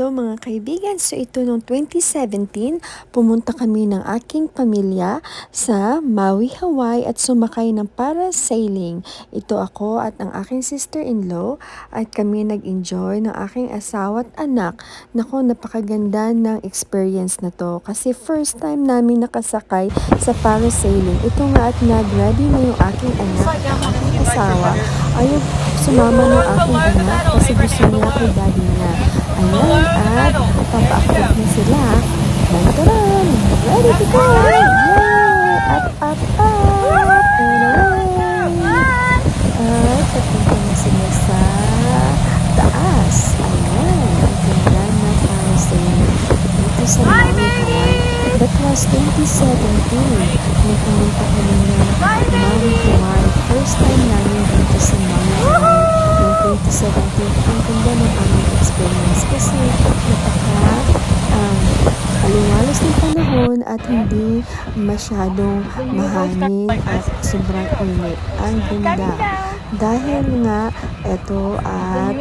Hello mga kaibigan, so ito noong 2017, pumunta kami ng aking pamilya sa Maui, Hawaii at sumakay ng parasailing. Ito ako at ang aking sister-in-law at kami nag-enjoy ng aking asawa at anak. Naku, napakaganda ng experience na to kasi first time namin nakasakay sa parasailing. Ito nga at nag-ready na yung aking anak at ang aking asawa. Ayaw sumama ng aking anak kasi gusto niya kay daddy niya. Ayan, at papaakit na sila. Tantaran! Ready to go! Yay! Up! And away! At papunta na sila sa taas. Ayan, ang ganda na parasailing dito sa Maui, Hawaii. That was 2017. Nung pumunta kami na Maui, Hawaii. First time namin dito sa Maui, Hawaii. Noong 2017, ang ganda ng aming experience kasi aliwalas ng panahon at hindi masyadong mahangin at sobrang init. Ang ganda. Dahil nga, eto at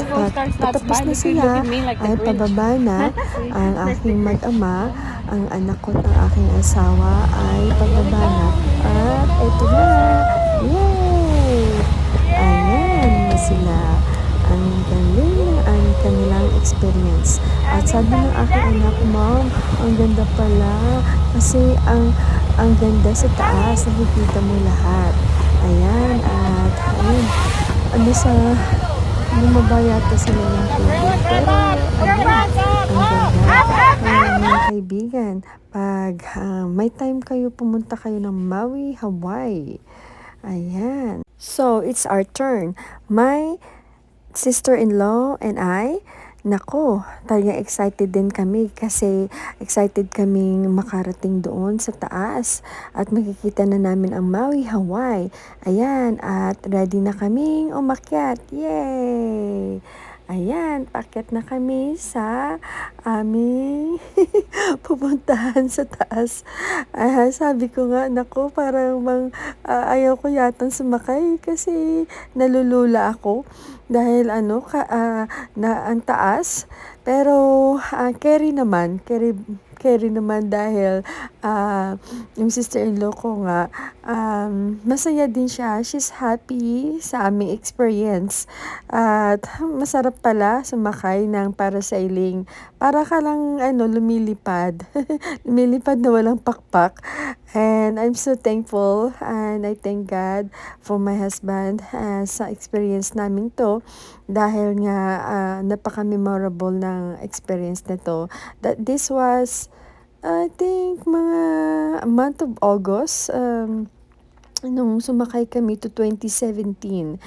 patapos na sila ay pababa na ang aking mag-ama, ang anak ko at ang aking asawa ay pababa na. At eto na. Yay! Ayan na sila. Ang galing ang kanilang experience. At sabi ng aking anak, Mom, ang ganda pala kasi ang ganda sa taas, nakikita mo lahat. Ayan, at ayun, bumaba yata sila ng tubig. Pero ayun, ang ganda. Mga kaibigan, pag may time kayo, pumunta kayo ng Maui, Hawaii. Ayan. So, it's our turn. My sister-in-law and I, nako, talagang excited din kami kasi excited kaming makarating doon sa taas at makikita na namin ang Maui, Hawaii. Ayan, at ready na kaming umakyat. Yay! Ayan, paakyat na kami sa aming pupuntahan sa taas. Sabi ko nga, nako, parang ayaw ko yatang sumakay kasi nalulula ako dahil ang taas. Pero carry naman dahil yung sister-in-law ko nga, masaya din siya. She's happy sa aming experience. At masarap pala sumakay ng parasailing. Para ka lang lumilipad. Lumilipad na walang pakpak. And I'm so thankful and I thank God for my husband sa experience namin to dahil nga napaka-memorable ng experience na to. That this was I think mga month of August nung sumakay kami to 2017.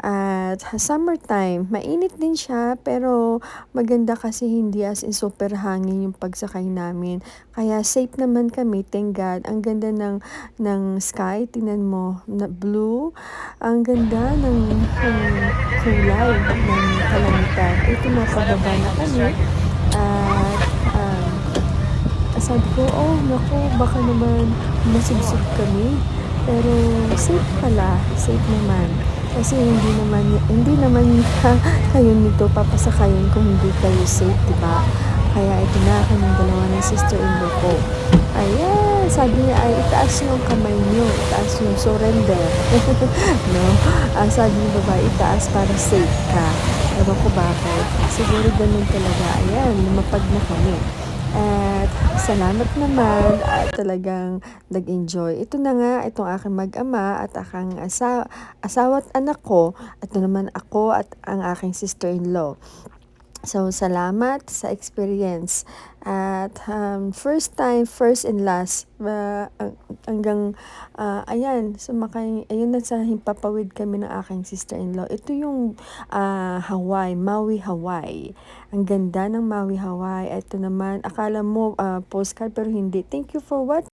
At summertime, mainit din siya pero maganda kasi hindi as in super hangin yung pagsakay namin. Kaya safe naman kami, thank God. Ang ganda ng sky, tingnan mo, na blue. Ang ganda ng kulay ng kalangitan. Ito na, pababa na kami. At sabi ko, oh naku, baka naman masubsob kami. Pero safe pala, safe naman. Kasi hindi naman kayo nito papasakayin kung hindi kayo safe, diba? Kaya ito na kaming dalawa ng sister-in-law ko. Ayan, sabi niya ay itaas yung kamay niyo, itaas yung surrender. No? Sabi niya babae, itaas para safe ka. Ewan ko bakit. Siguro ganun talaga. Ayan, lumapag na kami. At salamat naman at talagang nag-enjoy. Ito na nga, itong aking mag-ama at aking asawa at anak ko. At naman ako at ang aking sister-in-law. So, salamat sa experience. At first time, first and last, hanggang, ayan, sumakay, ayun na sa himpapawid kami ng aking sister-in-law. Ito yung Hawaii, Maui, Hawaii. Ang ganda ng Maui, Hawaii. Ito naman, akala mo postcard pero hindi. Thank you for watching.